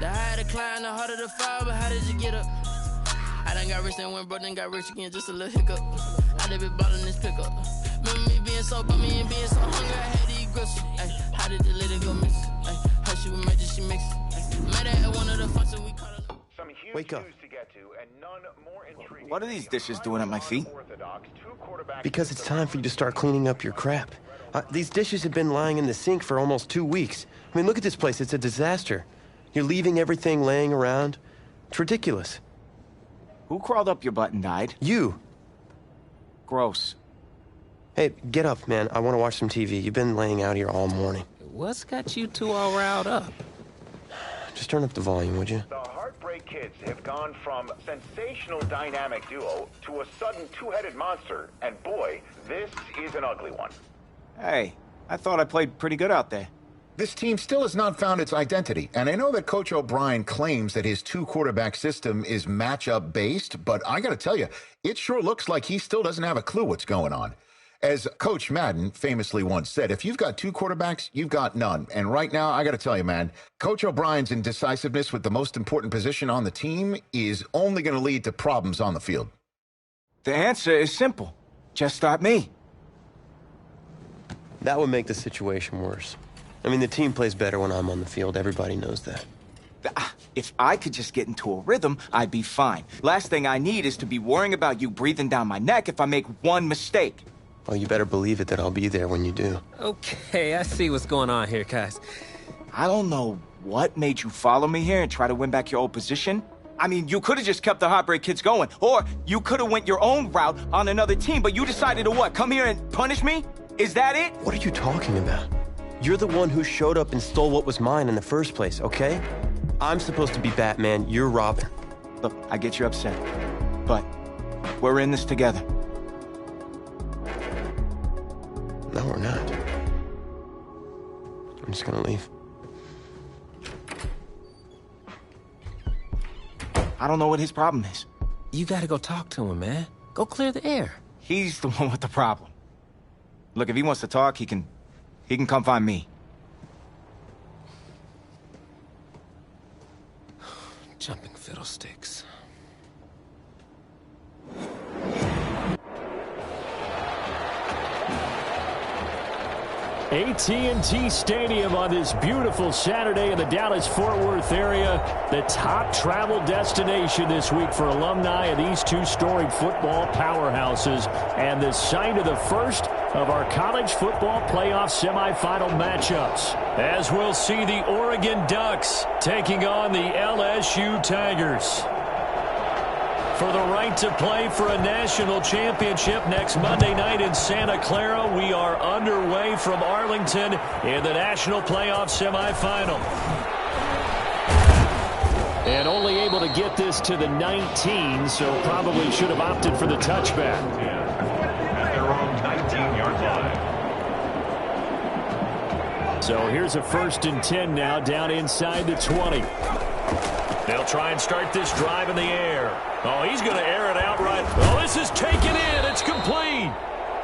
The higher the climb, the harder the fall, but how did you get up? I done got rich and went broke, then got rich again, just a little hiccup. I done been ballin' this pickup. Remember me being so bummy and being so hungry, I had to eat gristle. How did the lady go miss? How she was magic, she mixed. Made her at one of the functions we caught her. Wake up. What are these dishes doing at my feet? Because it's time for you to start cleaning up your crap. These dishes have been lying in the sink for almost 2 weeks. I mean, look at this place. It's a disaster. You're leaving everything laying around. It's ridiculous. Who crawled up your butt and died? You. Gross. Hey, get up, man. I want to watch some TV. You've been laying out here all morning. What's got you two all riled up? Just turn up the volume, would you? The Heartbreak Kids have gone from sensational dynamic duo to a sudden two-headed monster. And boy, this is an ugly one. Hey, I thought I played pretty good out there. This team still has not found its identity, and I know that Coach O'Brien claims that his two-quarterback system is matchup-based, but I gotta tell you, it sure looks like he still doesn't have a clue what's going on. As Coach Madden famously once said, if you've got two quarterbacks, you've got none. And right now, I gotta tell you, man, Coach O'Brien's indecisiveness with the most important position on the team is only gonna lead to problems on the field. The answer is simple. Just start me. That would make the situation worse. I mean, the team plays better when I'm on the field. Everybody knows that. If I could just get into a rhythm, I'd be fine. Last thing I need is to be worrying about you breathing down my neck if I make one mistake. Well, you better believe it that I'll be there when you do. Okay, I see what's going on here, guys. I don't know what made you follow me here and try to win back your old position. I mean, you could have just kept the Heartbreak Kids going, or you could have went your own route on another team, but you decided to what, come here and punish me? Is that it? What are you talking about? You're the one who showed up and stole what was mine in the first place, okay? I'm supposed to be Batman, you're Robin. Look, I get you upset, but we're in this together. No, we're not. I'm just gonna leave. I don't know what his problem is. You gotta go talk to him, man. Go clear the air. He's the one with the problem. Look, if he wants to talk, he can come find me. Jumping fiddlesticks. AT&T Stadium on this beautiful Saturday in the Dallas-Fort Worth area, the top travel destination this week for alumni of these two storied football powerhouses, and the site of the first of our college football playoff semifinal matchups, as we'll see the Oregon Ducks taking on the LSU Tigers for the right to play for a national championship next Monday night in Santa Clara. We are underway from Arlington in the national playoff semifinal. And only able to get this to the 19, so probably should have opted for the touchback. At their own 19-yard line. So here's a 1st and 10 now, down inside the 20. They'll try and start this drive in the air. Oh, he's going to air it out right. Oh, this is taken in. It's complete.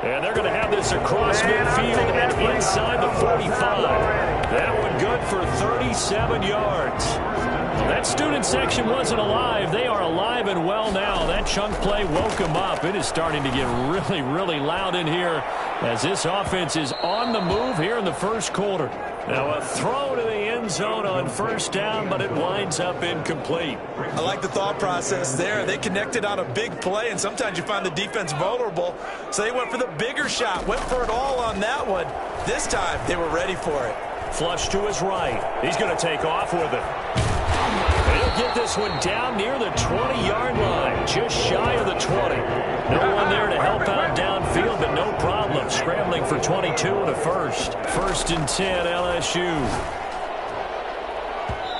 And they're going to have this across midfield and inside the 45. That one good for 37 yards. That student section wasn't alive. They are alive and well now. That chunk play woke them up. It is starting to get really, really loud in here as this offense is on the move here in the first quarter. Now a throw to the end zone on 1st down, but it winds up incomplete. I like the thought process there. They connected on a big play, and sometimes you find the defense vulnerable. So they went for the bigger shot, went for it all on that one. This time, they were ready for it. Flush to his right. He's going to take off with it. He'll get this one down near the 20-yard line, just shy of the 20. No one there to help out downfield, but no problem. Scrambling for 22 and a first. 1st and 10, LSU.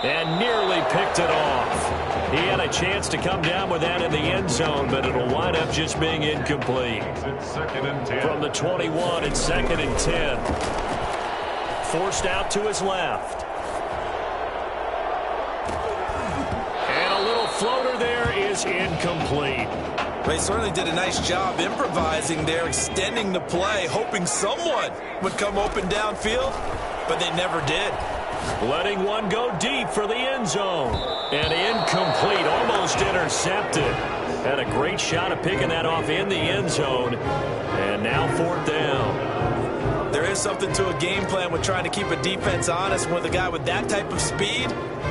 And nearly picked it off. He had a chance to come down with that in the end zone, but it'll wind up just being incomplete. From the 21, it's 2nd and 10. Forced out to his left. And a little floater there is incomplete. They certainly did a nice job improvising there, extending the play, hoping someone would come open downfield, but they never did. letting one go deep for the end zone. And incomplete, almost intercepted. Had a great shot at picking that off in the end zone. And now 4th down. There is something to a game plan with trying to keep a defense honest. With a guy with that type of speed,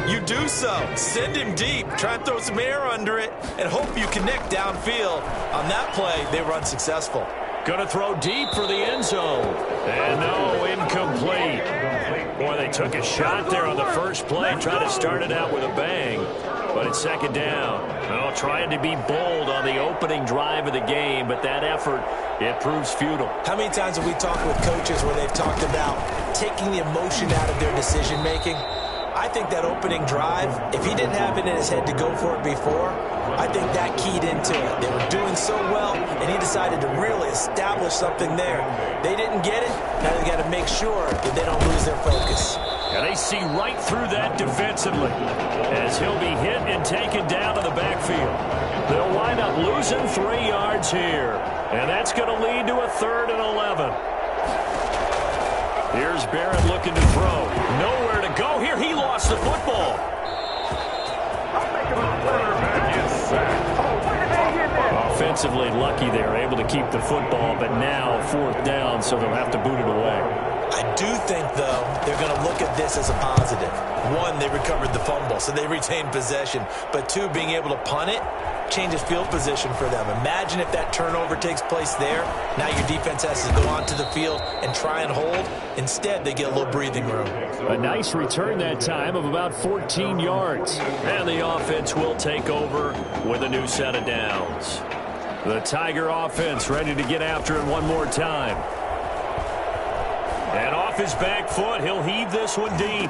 you do so. Send him deep. Try and throw some air under it and hope you connect downfield. On that play, they were unsuccessful. Going to throw deep for the end zone. And no, incomplete. Boy, they took a shot there on the first play. Tried to start it out with a bang. But it's 2nd down. Well, trying to be bold on the opening drive of the game, but that effort, it proves futile. How many times have we talked with coaches where they've talked about taking the emotion out of their decision-making? I think that opening drive, if he didn't have it in his head to go for it before, I think that keyed into it. They were doing so well, and he decided to really establish something there. They didn't get it. Now they got to make sure that they don't lose their focus. And they see right through that defensively as he'll be hit and taken down to the backfield. They'll wind up losing 3 yards here, and that's going to lead to a 3rd and 11. Here's Barrett looking to throw. Nowhere to go here. He lost the football. Offensively lucky they're able to keep the football, but now 4th down, so they'll have to boot it away. I do think, though, they're going to look at this as a positive. 1, they recovered the fumble, so they retained possession. But 2, being able to punt it changes field position for them. Imagine if that turnover takes place there. Now your defense has to go onto the field and try and hold. Instead, they get a little breathing room. A nice return that time of about 14 yards. And the offense will take over with a new set of downs. The Tiger offense ready to get after it one more time. And off his back foot, he'll heave this one deep.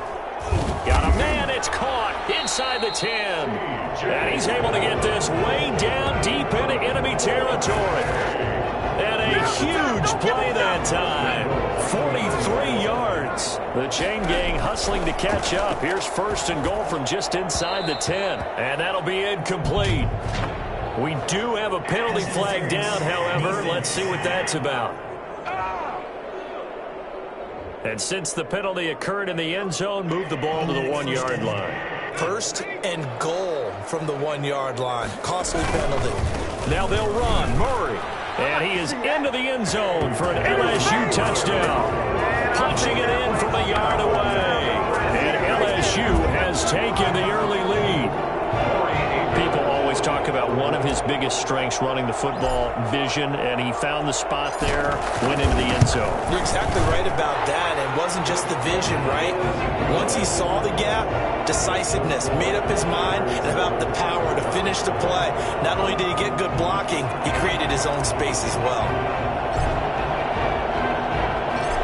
Got a man, it's caught inside the 10. And he's able to get this way down deep into enemy territory. And a huge play that time. 43 yards. The chain gang hustling to catch up. Here's 1st and goal from just inside the 10. And that'll be incomplete. We do have a penalty flag down, however. Let's see what that's about. And since the penalty occurred in the end zone, move the ball to the 1-yard line. 1st and goal from the 1-yard line. Costly penalty. Now they'll run. Murray. And he is into the end zone for an LSU touchdown. Punching it in from a yard away. And LSU has taken the early lead. People always talk about one of his biggest strengths running the football, vision, and he found the spot there, went into the end zone. You're exactly right about that. It wasn't just the vision, right? Once he saw the gap, decisiveness, made up his mind, and about the power to finish the play. Not only did he get good blocking, he created his own space as well.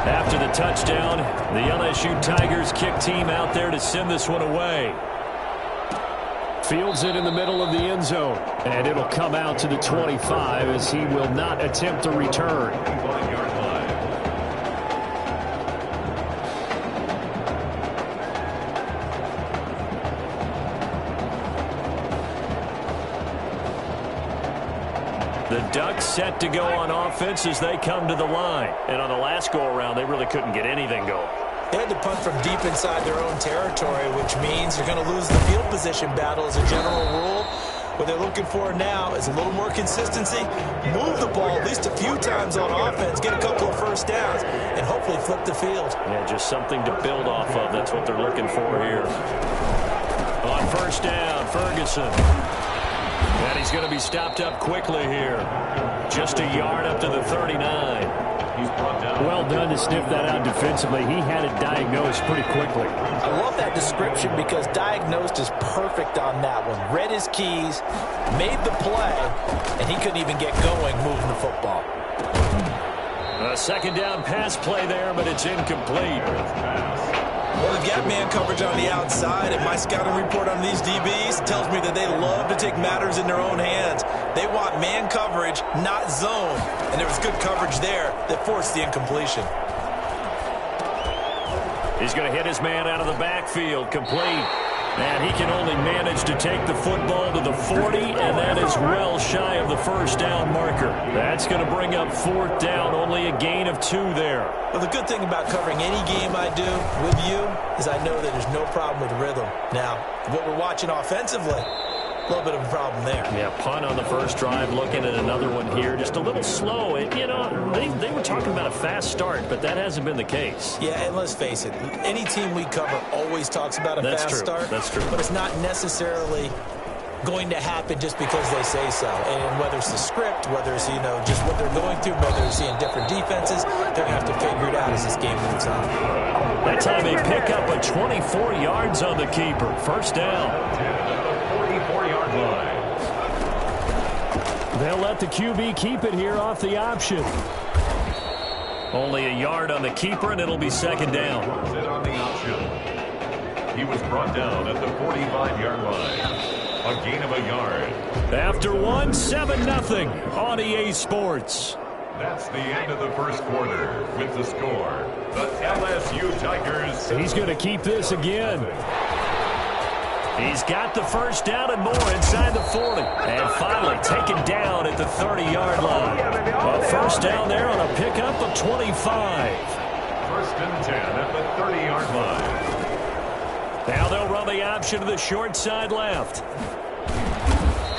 After the touchdown, the LSU Tigers kick team out there to send this one away. Fields it in the middle of the end zone. And it'll come out to the 25 as he will not attempt to return. The Ducks set to go on offense as they come to the line. And on the last go-around, they really couldn't get anything going. They had to punt from deep inside their own territory, which means you're going to lose the field position battle as a general rule. What they're looking for now is a little more consistency, move the ball at least a few times on offense, get a couple of 1st downs, and hopefully flip the field. Yeah, just something to build off of. That's what they're looking for here. On 1st down, Ferguson. And he's going to be stopped up quickly here. Just a yard up to the 39. Well done to sniff that out defensively. He had it diagnosed pretty quickly. I love that description because diagnosed is perfect on that one. Read his keys, made the play, and he couldn't even get going moving the football. A 2nd down pass play there, but it's incomplete. Well, they've got man coverage on the outside, and my scouting report on these DBs tells me that they love to take matters in their own hands. They want man coverage, not zone. And there was good coverage there that forced the incompletion. He's going to hit his man out of the backfield, complete. And he can only manage to take the football to the 40, and that is well shy of the first down marker. That's going to bring up fourth down, only a gain of 2 there. Well, the good thing about covering any game I do with you is I know that there's no problem with rhythm. Now, what we're watching offensively, a little bit of a problem there. Yeah, punt on the first drive, looking at another one here. Just a little slow. You know, they were talking about a fast start, but that hasn't been the case. Yeah, and let's face it, any team we cover always talks about a fast start. That's true. But it's not necessarily going to happen just because they say so. And whether it's the script, whether it's, you know, just what they're going through, whether they're seeing different defenses, they're going to have to figure it out as this game moves on. That time they pick up a 24 yards on the keeper. First down. 44-yard line. They'll let the QB keep it here off the option. Only a yard on the keeper, and it'll be second down. On the option. He was brought down at the 45-yard line. A gain of a yard. After 7-0 on EA Sports. That's the end of the first quarter with the score. The LSU Tigers. He's going to keep this again. He's got the first down and more inside the 40. And finally taken down at the 30-yard line. A first down there on a pickup of 25. First and 10 at the 30-yard line. Now they'll run the option to the short side left.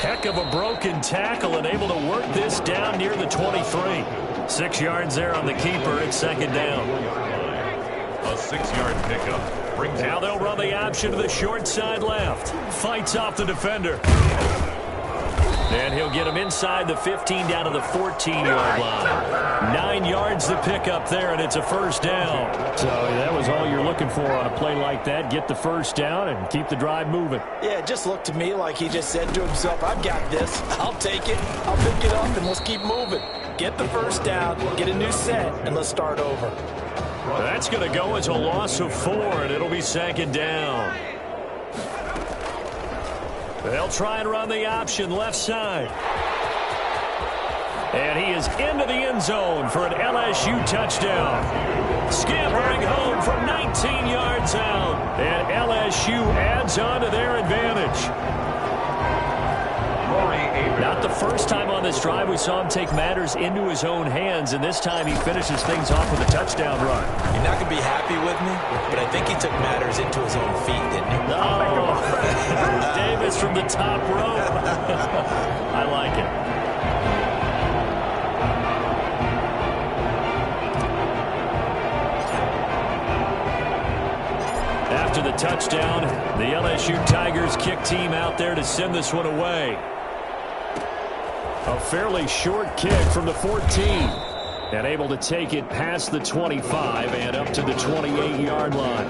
Heck of a broken tackle and able to work this down near the 23. 6 yards there on the keeper. It's second down. A 6-yard pickup. Now they'll run the option to the short side left. Fights off the defender. And he'll get him inside the 15 down to the 14-yard line. 9 yards to pick up there, and it's a first down. So that was all you're looking for on a play like that. Get the first down and keep the drive moving. Yeah, it just looked to me like he just said to himself, I've got this. I'll take it. I'll pick it up, and let's keep moving. Get the first down, get a new set, and let's start over. That's going to go as a loss of 4, and it'll be second down. They'll try and run the option left side. And he is into the end zone for an LSU touchdown. Scampering home from 19 yards out. And LSU adds on to their advantage. Not the first time on this drive we saw him take matters into his own hands, and this time he finishes things off with a touchdown run. You're not going to be happy with me, but I think he took matters into his own feet, didn't he? Oh, Davis from the top rope. I like it. After the touchdown, the LSU Tigers kick team out there to send this one away. A fairly short kick from the 14. And able to take it past the 25 and up to the 28-yard line.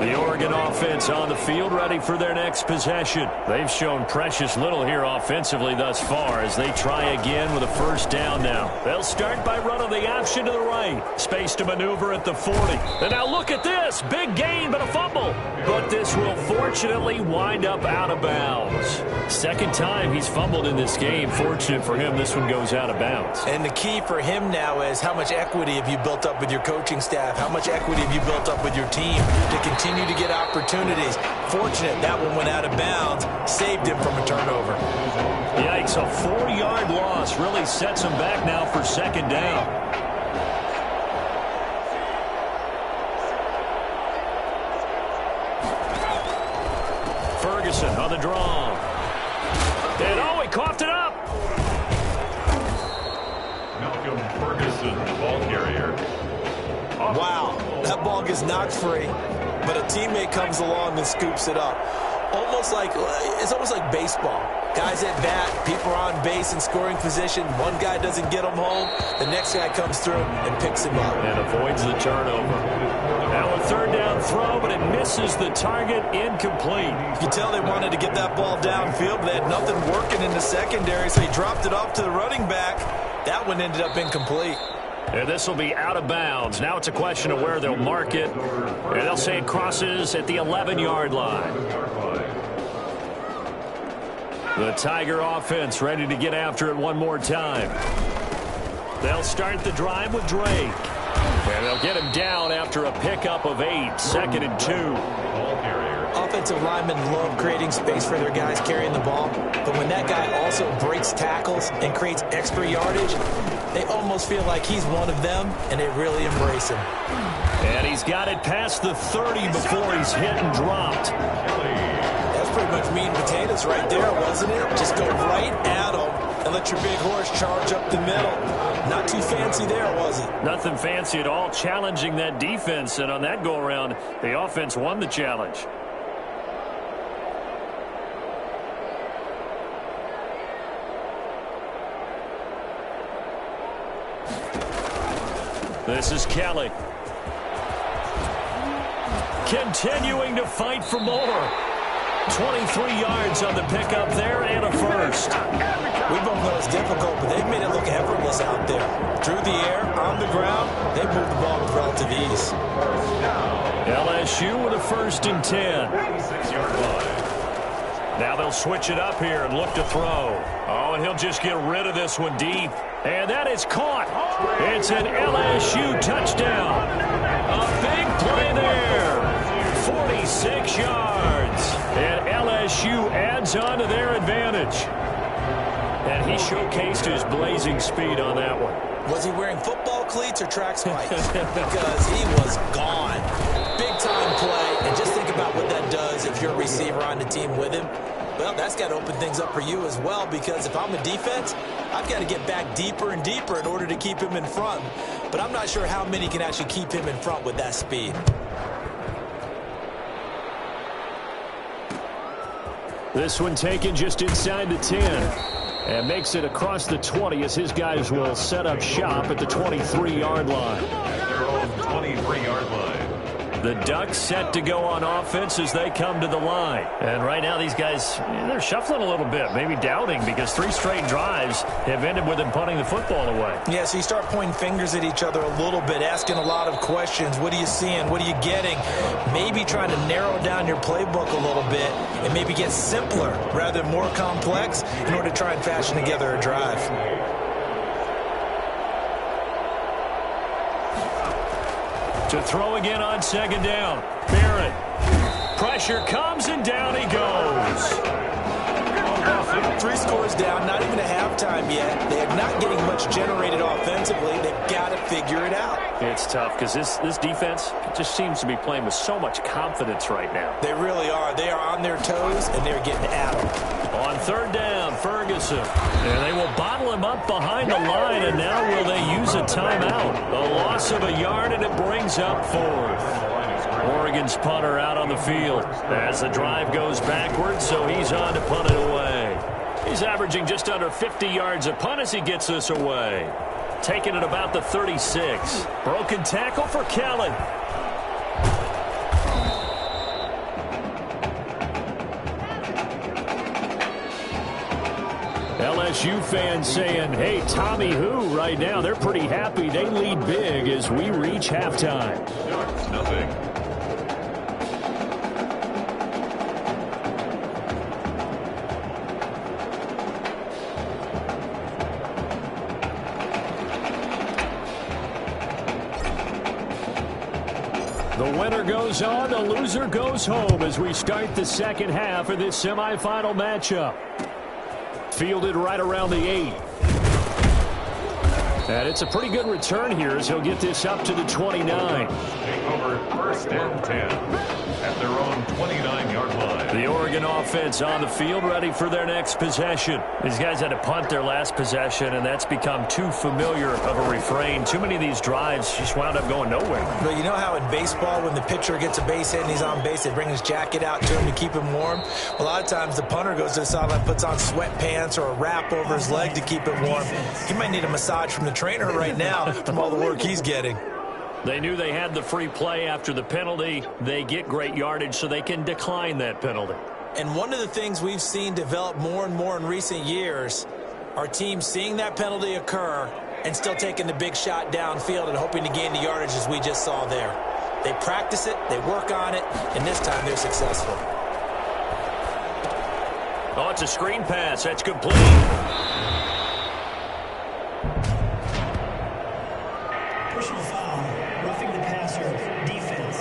The Oregon offense on the field ready for their next possession. They've shown precious little here offensively thus far as they try again with a first down now. They'll start by running the option to the right. Space to maneuver at the 40. And now look at this. Big gain, but a fumble. But this will fortunately wind up out of bounds. Second time he's fumbled in this game. Fortunate for him, this one goes out of bounds. And the key for him now is how much equity have you built up with your coaching staff? How much equity have you built up with your team to continue to get opportunities? Fortunate that one went out of bounds, saved him from a turnover. Yikes, a 4-yard loss really sets him back now for second down. Ferguson on the draw. And oh, he coughed it up. Malcolm Ferguson, the ball carrier. Wow, that ball gets knocked free, but a teammate comes along and scoops it up. It's almost like baseball. Guys at bat, people are on base in scoring position. One guy doesn't get him home. The next guy comes through and picks him up. And avoids the turnover. Now a third down throw, but it misses the target, incomplete. You can tell they wanted to get that ball downfield, but they had nothing working in the secondary, so he dropped it off to the running back. That one ended up incomplete. And this will be out of bounds. Now it's a question of where they'll mark it. And they'll say it crosses at the 11-yard line. The Tiger offense ready to get after it one more time. They'll start the drive with Drake. And they'll get him down after a pickup of 8. Second and 2. Offensive linemen love creating space for their guys carrying the ball, but when that guy also breaks tackles and creates extra yardage, they almost feel like he's one of them, and they really embrace him. And he's got it past the 30 before he's hit and dropped. That's pretty much meat and potatoes right there, wasn't it? Just go right at him and let your big horse charge up the middle. Not too fancy there, was it? Nothing fancy at all, challenging that defense, and on that go-around, the offense won the challenge. This is Kelly. Continuing to fight for more. 23 yards on the pickup there and a first. We both know it's difficult, but they've made it look effortless out there. Through the air, on the ground, they moved the ball with relative ease. LSU with a 1st and 10. 6-yard line. Now they'll switch it up here and look to throw. Oh, and he'll just get rid of this one deep. And that is caught. It's an LSU touchdown. A big play there. 46 yards. And LSU adds on to their advantage. And he showcased his blazing speed on that one. Was he wearing football cleats or track spikes? Because he was gone. Big-time play. And just think about what that does if you're a receiver on the team with him. Well, that's got to open things up for you as well, because if I'm a defense, I've got to get back deeper and deeper in order to keep him in front. But I'm not sure how many can actually keep him in front with that speed. This one taken just inside the 10. And makes it across the 20 as his guys will set up shop at the 23-yard line. Their own 23-yard line. The Ducks set to go on offense as they come to the line. And right now these guys, they're shuffling a little bit, maybe doubting, because 3 straight drives have ended with them punting the football away. Yeah, so you start pointing fingers at each other a little bit, asking a lot of questions. What are you seeing? What are you getting? Maybe trying to narrow down your playbook a little bit and maybe get simpler rather than more complex in order to try and fashion together a drive. To throw again on 2nd down. Barrett. Pressure comes and down he goes. 3 scores down, not even a halftime yet. They're not getting much generated offensively. They've got to figure it out. It's tough because this defense just seems to be playing with so much confidence right now. They really are. They are on their toes, and they're getting at them. On 3rd down, Ferguson. And they will bottle him up behind the line, and now will they use a timeout? A loss of a yard, and it brings up 4th. Oregon's punter out on the field as the drive goes backwards, so he's on to punt it away. He's averaging just under 50 yards a punt as he gets this away. Taking it about the 36. Broken tackle for Kelly. LSU fans saying, hey, Tommy who right now. They're pretty happy. They lead big as we reach halftime. Nothing. The winner goes on, the loser goes home as we start the 2nd half of this semifinal matchup. Fielded right around the 8. And it's a pretty good return here as he'll get this up to the 29. Take over 1st and 10 at their own 29-yard line. The Oregon offense on the field ready for their next possession. These guys had to punt their last possession, and that's become too familiar of a refrain. Too many of these drives just wound up going nowhere. But you know how in baseball, when the pitcher gets a base hit and he's on base, they bring his jacket out to him to keep him warm? Well, a lot of times the punter goes to the sideline, puts on sweatpants or a wrap over his leg to keep it warm. He might need a massage from the trainer right now from all the work he's getting. They knew they had the free play after the penalty. They get great yardage so they can decline that penalty. And one of the things we've seen develop more and more in recent years are teams seeing that penalty occur and still taking the big shot downfield and hoping to gain the yardage as we just saw there. They practice it, they work on it, and this time they're successful. Oh, it's a screen pass. That's complete. Personal foul, roughing the passer, defense.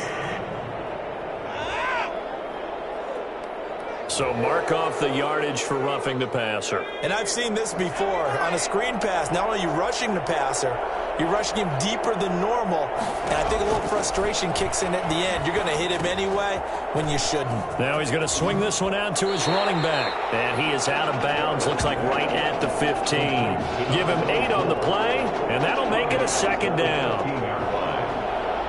So mark off the yardage for roughing the passer. And I've seen this before. On a screen pass, not only are you rushing the passer, you're rushing him deeper than normal. And I think a little frustration kicks in at the end. You're going to hit him anyway when you shouldn't. Now he's going to swing this one out to his running back. And he is out of bounds. Looks like right at the 15. Give him 8 on the play, and that'll make it a second down.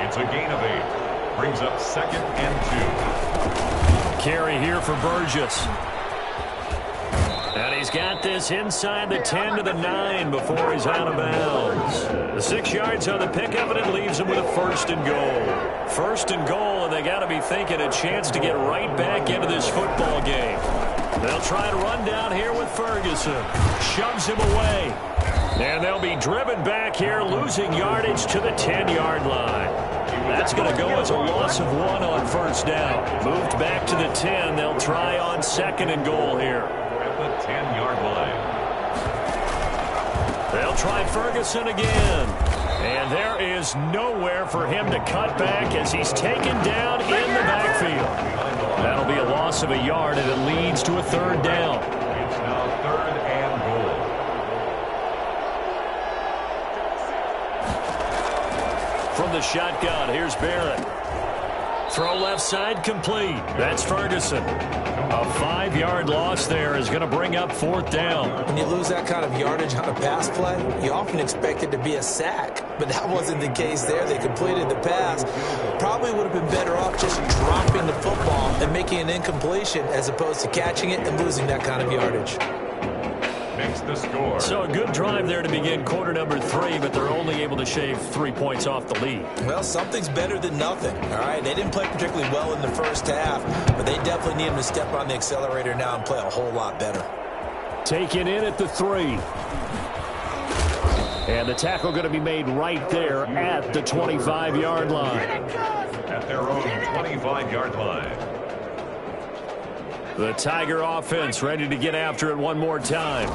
It's a gain of 8. Brings up 2nd and 2. Carry here for Burgess. And he's got this inside the 10 to the 9 before he's out of bounds. The 6 yards on the pickup, and it leaves him with a 1st and goal. 1st and goal, and they got to be thinking a chance to get right back into this football game. They'll try to run down here with Ferguson. Shoves him away. And they'll be driven back here, losing yardage to the 10-yard line. That's going to go as a loss of 1 on 1st down. Moved back to the 10. They'll try on 2nd and goal here. At the 10-yard line. They'll try Ferguson again. And there is nowhere for him to cut back as he's taken down in the backfield. That'll be a loss of a yard, and it leads to a 3rd down. It's now 3rd and goal. From the shotgun, here's Barrett. Throw left side complete. That's Ferguson. A 5-yard loss there is going to bring up 4th down. When you lose that kind of yardage on a pass play, you often expect it to be a sack. But that wasn't the case there. They completed the pass. Probably would have been better off just dropping the football and making an incompletion as opposed to catching it and losing that kind of yardage. Makes the score. So a good drive there to begin quarter number 3, but they're only able to shave 3 points off the lead. Well, something's better than nothing, all right? They didn't play particularly well in the first half, but they definitely need them to step on the accelerator now and play a whole lot better. Taken in at the 3. And the tackle going to be made right there at the 25-yard line. At their own 25-yard line. The Tiger offense ready to get after it one more time.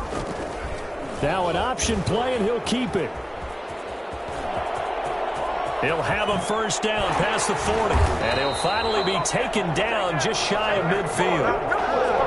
Now an option play, and he'll keep it. He'll have a 1st down past the 40. And he'll finally be taken down just shy of midfield.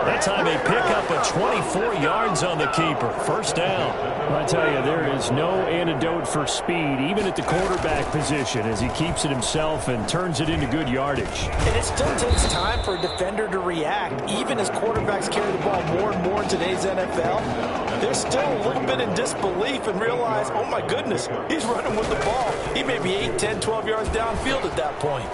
That time they pick up a 24 yards on the keeper. 1st down. I tell you, there is no antidote for speed, even at the quarterback position, as he keeps it himself and turns it into good yardage. And it still takes time for a defender to react. Even as quarterbacks carry the ball more and more in today's NFL, they're still a little bit in disbelief and realize, oh my goodness, he's running with the ball. He may be 8, 10, 12 yards downfield at that point.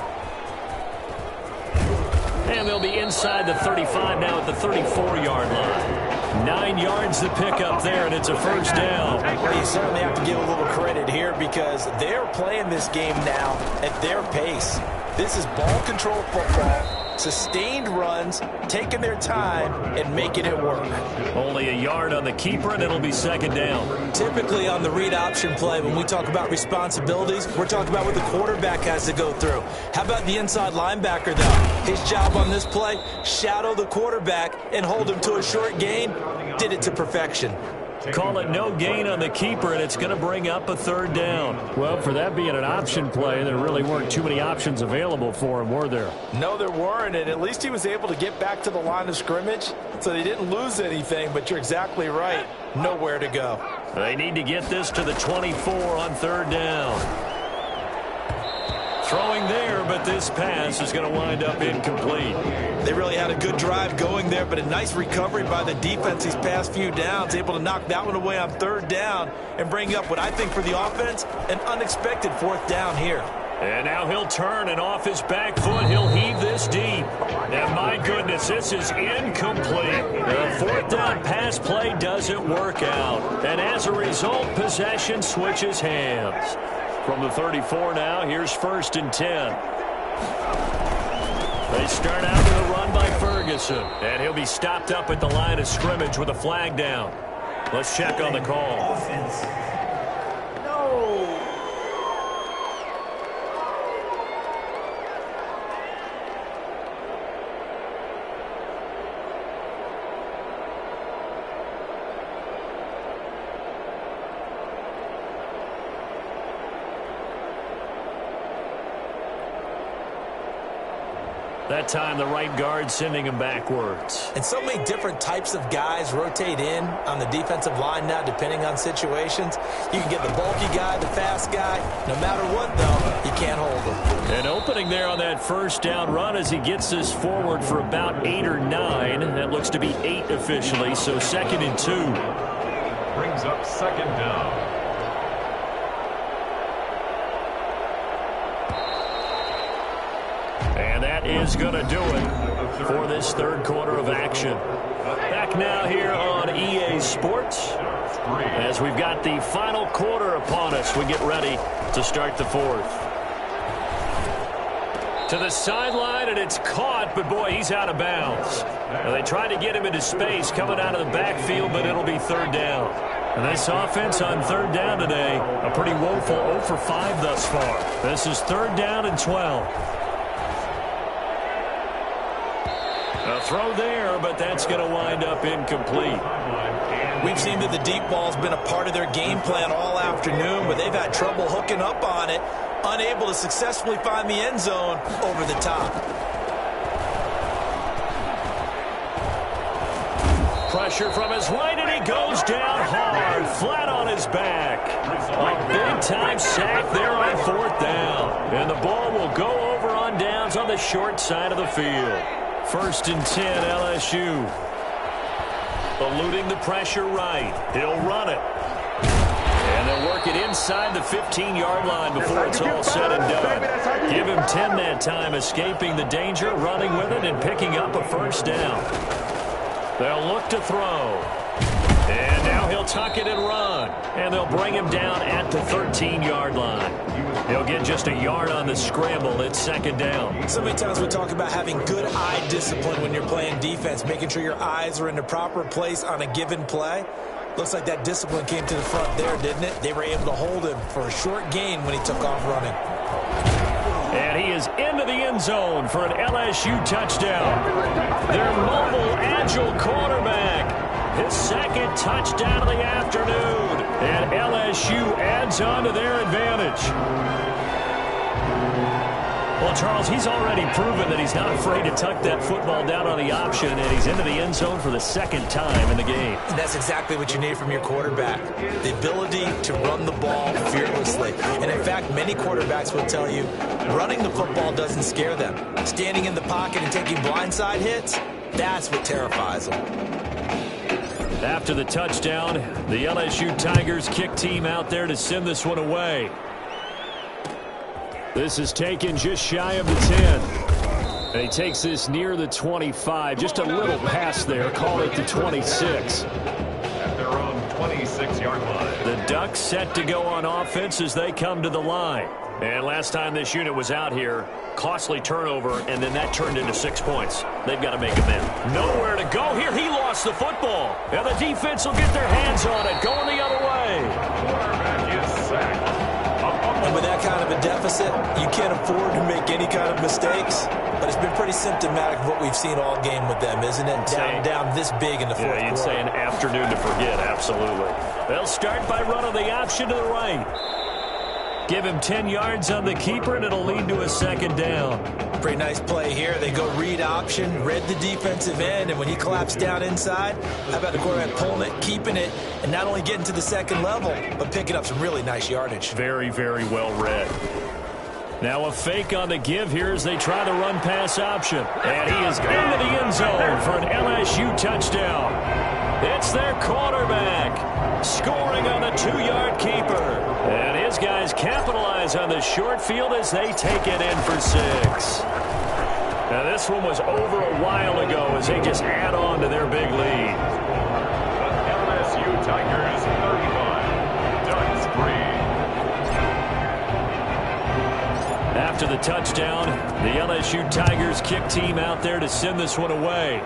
And they'll be inside the 35 now at the 34-yard line. 9 yards to pick up there, and it's a 1st down. Well, you certainly have to give a little credit here because they're playing this game now at their pace. This is ball control football, sustained runs, taking their time, and making it work. Only a yard on the keeper, and it'll be 2nd down. Typically on the read option play, when we talk about responsibilities, we're talking about what the quarterback has to go through. How about the inside linebacker, though? His job on this play, shadow the quarterback and hold him to a short gain. Did it to perfection. Call it no gain on the keeper, and it's going to bring up a 3rd down. Well, for that being an option play, there really weren't too many options available for him, were there? No, there weren't, and at least he was able to get back to the line of scrimmage, so they didn't lose anything, but you're exactly right. Nowhere to go. They need to get this to the 24 on 3rd down. Throwing there, but this pass is going to wind up incomplete. They really had a good drive going there, but a nice recovery by the defense these past few downs, able to knock that one away on 3rd down and bring up what I think for the offense, an unexpected 4th down here. And now he'll turn, and off his back foot, he'll heave this deep. And my goodness, this is incomplete. The 4th down pass play doesn't work out. And as a result, possession switches hands. From the 34 now, here's 1st and 10. They start out with a run by Ferguson. And he'll be stopped up at the line of scrimmage with a flag down. Let's check on the call. Offense. That time the right guard sending him backwards. And so many different types of guys rotate in on the defensive line now, depending on situations. You can get the bulky guy, the fast guy. No matter what, though, you can't hold him. An opening there on that first down run as he gets this forward for about 8 or 9. That looks to be 8 officially, so 2nd and 2. Brings up 2nd down. And that is going to do it for this third quarter of action. Back now here on EA Sports as we've got the final quarter upon us. We get ready to start the fourth. To the sideline, and it's caught, but boy, he's out of bounds. Now, they tried to get him into space coming out of the backfield, but it'll be 3rd down. And this offense on 3rd down today, a pretty woeful 0 for 5 thus far. This is 3rd down and 12. A throw there, but that's going to wind up incomplete. We've seen that the deep ball's been a part of their game plan all afternoon, but they've had trouble hooking up on it, unable to successfully find the end zone over the top. Pressure from his right, and he goes down hard, flat on his back. A big-time sack there on 4th down. And the ball will go over on downs on the short side of the field. 1st and 10, LSU. Eluding the pressure right. He'll run it. And they'll work it inside the 15-yard line before it's all said and done. Give him 10 that time, escaping the danger, running with it, and picking up a 1st down. They'll look to throw. And now he'll tuck it and run. And they'll bring him down at the 13-yard line. He'll get just a yard on the scramble. It's 2nd down. So many times we talk about having good eye discipline when you're playing defense, making sure your eyes are in the proper place on a given play. Looks like that discipline came to the front there, didn't it? They were able to hold him for a short gain when he took off running. And he is into the end zone for an LSU touchdown. Their mobile, agile quarterback. His 2nd touchdown of the afternoon. And LSU adds on to their advantage. Well, Charles, he's already proven that he's not afraid to tuck that football down on the option, and he's into the end zone for the 2nd time in the game. And that's exactly what you need from your quarterback, the ability to run the ball fearlessly. And, in fact, many quarterbacks will tell you running the football doesn't scare them. Standing in the pocket and taking blindside hits, that's what terrifies them. After the touchdown, the LSU Tigers kick team out there to send this one away. This is taken just shy of the 10. And he takes this near the 25. Just a little pass there. Call it the 26. At their own 26-yard line. The Ducks set to go on offense as they come to the line. And last time this unit was out here, costly turnover, and then that turned into 6 points. They've got to make amends. Nowhere to go here. He lost the football. And the defense will get their hands on it, going the other way. Quarterback is sacked. And with that kind of a deficit, you can't afford to make any kind of mistakes. But it's been pretty symptomatic of what we've seen all game with them, isn't it? Down this big in the fourth quarter. You'd say an afternoon to forget, absolutely. They'll start by running the option to the right. Give him 10 yards on the keeper, and it'll lead to a 2nd down. Pretty nice play here. They go read option, read the defensive end, and when he collapsed down inside, how about the quarterback pulling it, keeping it, and not only getting to the 2nd level, but picking up some really nice yardage. Very, very well read. Now a fake on the give here as they try the run-pass option. And he is into the end zone for an LSU touchdown. It's their quarterback scoring on a 2-yard keeper. And his guys capitalize on the short field as they take it in for 6. Now this one was over a while ago as they just add on to their big lead. The LSU Tigers 35, Ducks 3. After the touchdown, the LSU Tigers kick team out there to send this one away.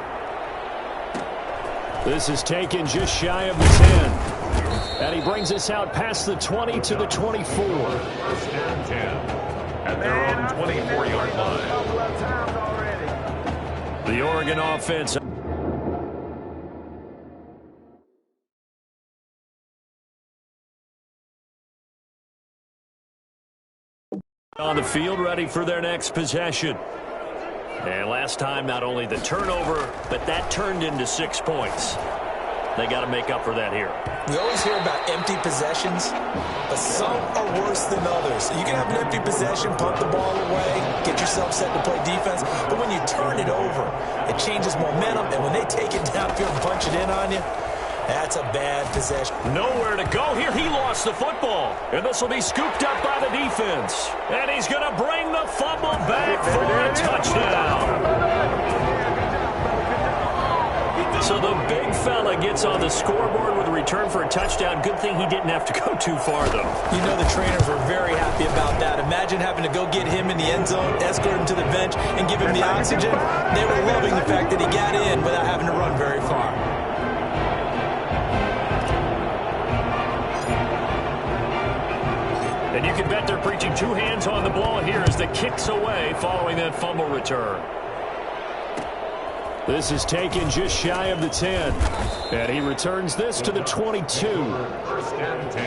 This is taken just shy of the 10. And he brings us out past the 20 to the 24. 1st and 10 at their own 24-yard line. The Oregon offense on the field, ready for their next possession. And last time, not only the turnover, but that turned into 6 points. They got to make up for that here. We always hear about empty possessions, but some are worse than others. You can have an empty possession, punt the ball away, get yourself set to play defense, but when you turn it over, it changes momentum, and when they take it downfield and punch it in on you, that's a bad possession. Nowhere to go here. He lost the football. And this will be scooped up by the defense. And he's going to bring the fumble back for a touchdown. So the big fella gets on the scoreboard with a return for a touchdown. Good thing he didn't have to go too far, though. You know the trainers were very happy about that. Imagine having to go get him in the end zone, escort him to the bench, and give him the oxygen. They were loving the fact that he got in without having to run very far. And you can bet they're preaching 2 hands on the ball here as the kick's away following that fumble return. This is taken just shy of the 10. And he returns this to the 22. First and 10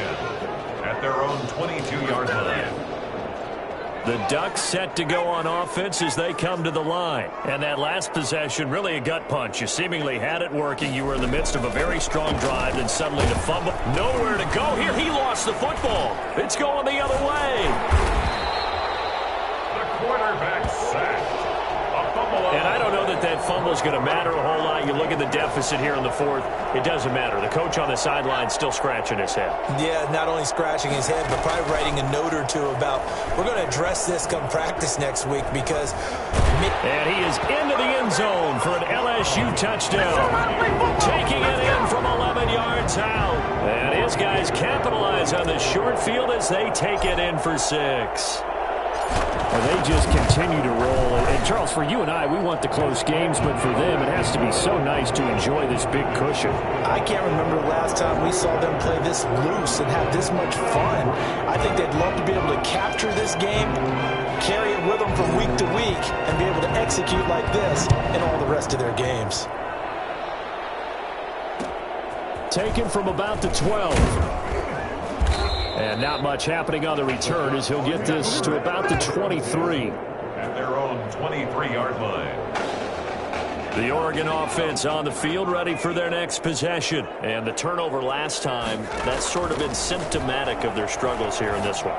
at their own 22-yard line. The Ducks set to go on offense as they come to the line. And that last possession, really a gut punch. You seemingly had it working. You were in the midst of a very strong drive, then suddenly to fumble. Nowhere to go here. He lost the football. It's going the other way. The quarterback sacked. And I don't know that that fumble is going to matter a whole lot. You look at the deficit here in the 4th. It doesn't matter. The coach on the sideline still scratching his head. Yeah, not only scratching his head, but probably writing a note or two about, we're going to address this come practice next week because... And he is into the end zone for an LSU touchdown. Taking it in from 11 yards out. And his guys capitalize on the short field as they take it in for 6. Well, they just continue to roll. And, Charles, for you and I, we want the close games, but for them, it has to be so nice to enjoy this big cushion. I can't remember the last time we saw them play this loose and have this much fun. I think they'd love to be able to capture this game, carry it with them from week to week, and be able to execute like this in all the rest of their games. Taken from about the 12. And not much happening on the return as he'll get this to about the 23. At their own 23-yard line. The Oregon offense on the field ready for their next possession. And the turnover last time, that's sort of been symptomatic of their struggles here in this one.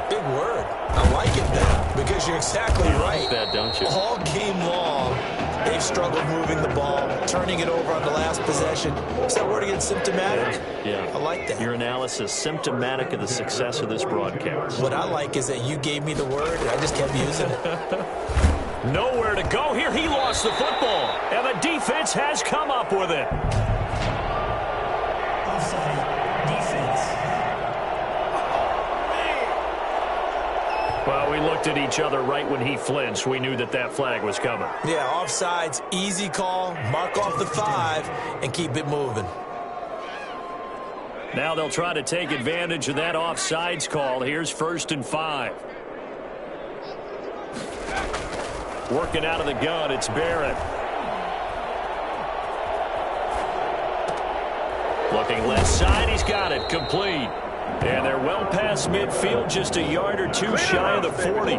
Big word. I like it now because you're exactly right. Like that, don't you? All game long, they've struggled moving the ball, turning it over on the last possession. Is that word again, symptomatic? Yeah. I like that. Your analysis, symptomatic of the success of this broadcast. What I like is that you gave me the word, and I just kept using it. Nowhere to go here. He lost the football, and the defense has come up with it. Offside. Defense. Well, we looked at each other right when he flinched. We knew that that flag was coming. Yeah, offsides, easy call, mark off the 5, and keep it moving. Now they'll try to take advantage of that offsides call. Here's 1st and 5. Working out of the gun, it's Barrett. Looking left side, he's got it, complete. And they're well past midfield, just a yard or 2 shy of the 40.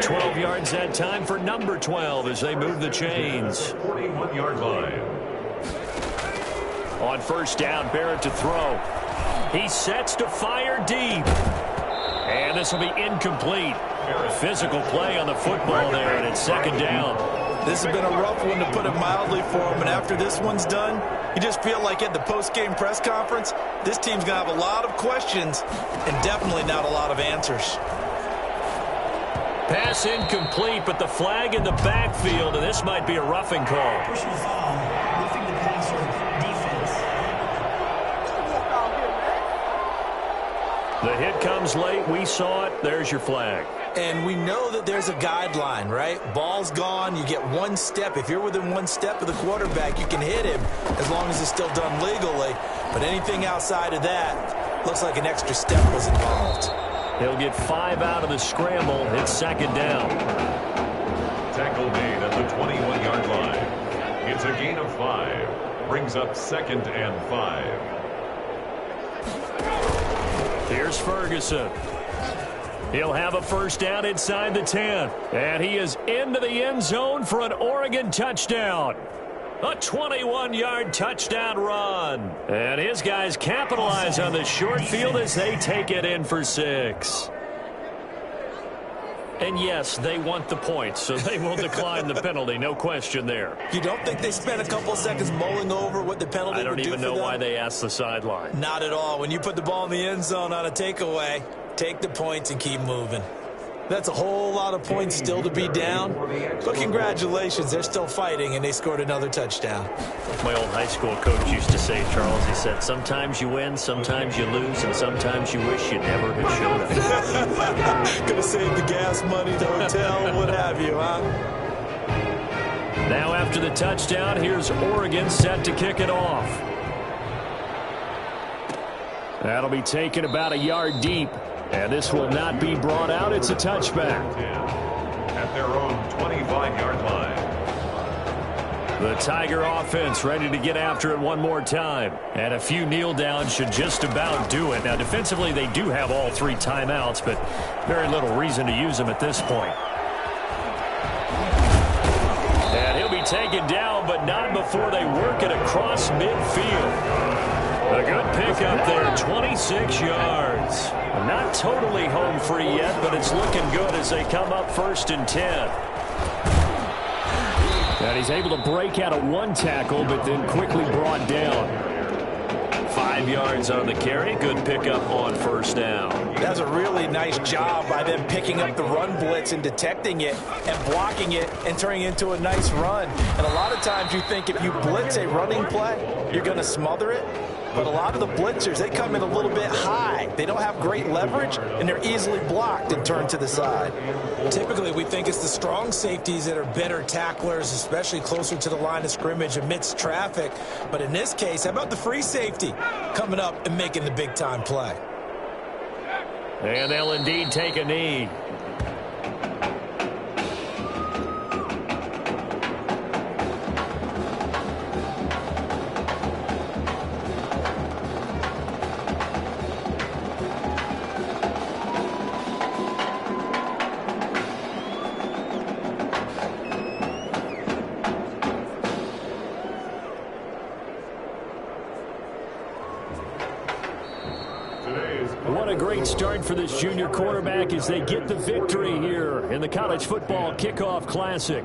12 yards that time for number 12 as they move the chains. 41-yard line. On 1st down, Barrett to throw. He sets to fire deep. And this will be incomplete. Physical play on the football there, and it's 2nd down. This has been a rough one, to put it mildly, for him. And after this one's done, you just feel like at the post-game press conference, this team's going to have a lot of questions and definitely not a lot of answers. Pass incomplete, but the flag in the backfield, and this might be a roughing call. Personal foul. Roughing the passer. Defense. The hit comes late. We saw it. There's your flag. And we know that there's a guideline, right? Ball's gone. You get 1 step. If you're within 1 step of the quarterback, you can hit him as long as it's still done legally. But anything outside of that, looks like an extra step was involved. He'll get 5 out of the scramble. It's 2nd down. Tackle made at the 21-yard line. It's a gain of 5. Brings up 2nd and 5. Here's Ferguson. He'll have a first down inside the 10. And he is into the end zone for an Oregon touchdown. A 21-yard touchdown run. And his guys capitalize on the short field as they take it in for 6. And yes, they want the points, so they will decline the penalty. No question there. You don't think they spent a couple seconds mulling over what the penalty would do for them? I don't even know why they asked the sideline. Not at all. When you put the ball in the end zone on a takeaway, take the points and keep moving. That's a whole lot of points still to be down. But congratulations, they're still fighting, and they scored another touchdown. My old high school coach used to say, Charles, he said, sometimes you win, sometimes you lose, and sometimes you wish you never had showed up. Gonna save the gas money, the hotel, what have you, huh? Now after the touchdown, here's Oregon set to kick it off. That'll be taken about a yard deep. And this will not be brought out. It's a touchback. At their own 25-yard line. The Tiger offense ready to get after it one more time. And a few kneel downs should just about do it. Now, defensively, they do have all 3 timeouts, but very little reason to use them at this point. And he'll be taken down, but not before they work it across midfield. A good pickup there, 26 yards. Not totally home free yet, but it's looking good as they come up 1st and 10. And he's able to break out of 1 tackle, but then quickly brought down. 5 yards on the carry. Good pickup on 1st down. That's a really nice job by them picking up the run blitz and detecting it and blocking it and turning it into a nice run. And a lot of times you think if you blitz a running play, you're going to smother it. But a lot of the blitzers, they come in a little bit high. They don't have great leverage, and they're easily blocked and turned to the side. Typically, we think it's the strong safeties that are better tacklers, especially closer to the line of scrimmage amidst traffic. But in this case, how about the free safety coming up and making the big-time play? And they'll indeed take a knee. What a great start for this junior quarterback as they get the victory here in the College Football Kickoff Classic.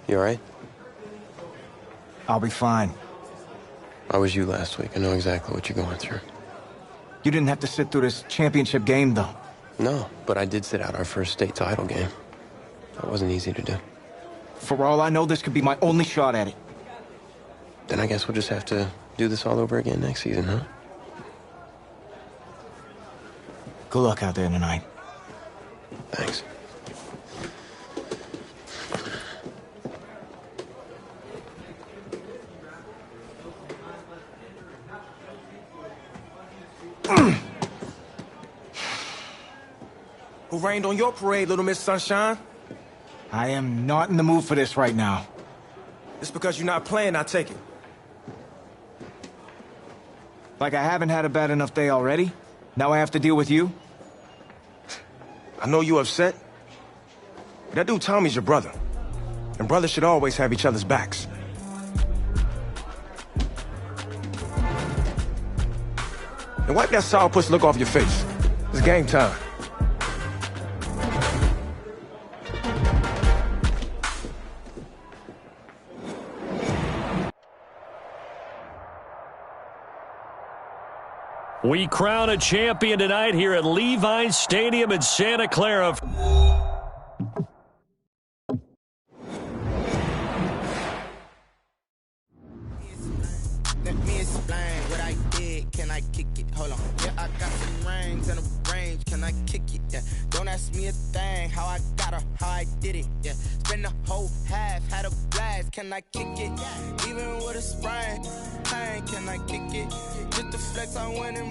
You all right? I'll be fine. I was you last week. I know exactly what you're going through. You didn't have to sit through this championship game, though. No, but I did sit out our first state title game. That wasn't easy to do. For all I know, this could be my only shot at it. Then I guess we'll just have to do this all over again next season, huh? Good luck out there tonight. Thanks. Who rained on your parade, Little Miss Sunshine? I am not in the mood for this right now. It's because you're not playing, I take it. Like I haven't had a bad enough day already? Now I have to deal with you? I know you upset. But that dude Tommy's your brother. And brothers should always have each other's backs. And wipe that sourpuss look off your face. It's game time. We crown a champion tonight here at Levi's Stadium in Santa Clara. Let me explain what I did. Can I kick it? Hold on. Yeah, I got some rings and a range. Can I kick it? Yeah. Don't ask me a thing. How I got her, how I did it. Yeah. Spend the whole half, had a blast. Can I kick it? Even with a sprain, pain. Can I kick it? Just the flex, I went and